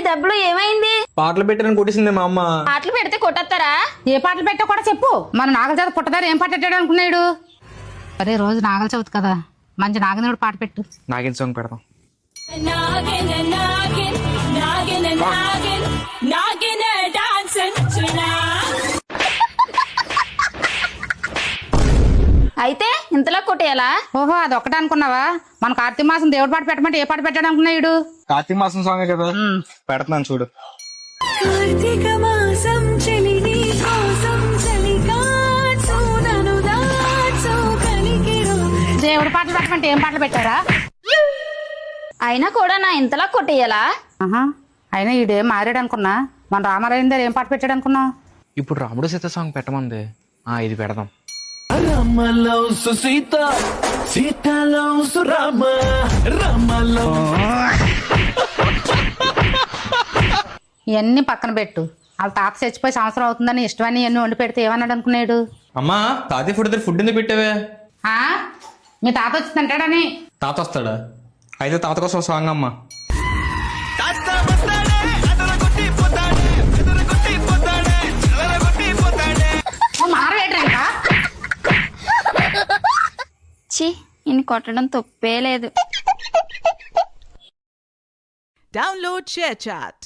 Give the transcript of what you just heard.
డబ్బులు ఏమైంది? పాటలు పెట్టారని కొట్టేసింది మా అమ్మ. పాటలు పెడితే కొట్టేస్తారా? ఏ పాటలు పెట్టా కూడా చెప్పు. మన నాగల చవితి పుట్టదారు ఏం పాట పెట్టాడు అనుకున్నాడు? అరే రోజు నాగల చవితి కదా, మంచి నాగదేవుడు పాట పెట్టు. నాగిన సాంగ్ పెడదాం. అయితే ఇంతలో కొట్టేయాలా? ఓహో అది ఒక్కటే అనుకున్నావా? మన కార్తీక మాసం దేవుడు పాట పెట్టమంటే ఏ పాట పెట్టాడు అనుకున్నాడు? కార్తీక మాసం సాంగ్ కదా, పెడతాను చూడు. కార్తీక మాసం చెలిని కోసం చలికాచునను దాచు కలికిరు. దేవుడు పాటలు పెట్టమంటే ఏం పాటలు పెట్టారా? అయినా కూడా నా ఇంతలా కొట్టేయాలా? ఆహా, అయినా ఈడేం మారాడు అనుకున్నా. మన రామారాయణ దగ్గర ఏం పాట పెట్టాడు అనుకున్నావు? ఇప్పుడు రాముడు సీత సాంగ్ పెట్టమంది. ఇది పెడదాం. ఇవన్నీ పక్కన పెట్టు. వాళ్ళ తాత చచ్చిపోయి సంవత్సరం అవుతుందని ఇష్టమని ఇవన్నీ వండి పెడితే ఏమన్నాడు అనుకున్నాడు? అమ్మా తాతయ్య ఫుడ్ దగ్గర ఫుడ్ ఎందుకు పెట్టావే? ఆ మీ తాత వచ్చి తింటాడని. తాత వస్తాడా? అయితే తాత కోసం సాంగ్ అమ్మా. మారవేటరా ఛీ, ఇన్ని కొట్టడం తప్పే లేదు. Download ShareChat.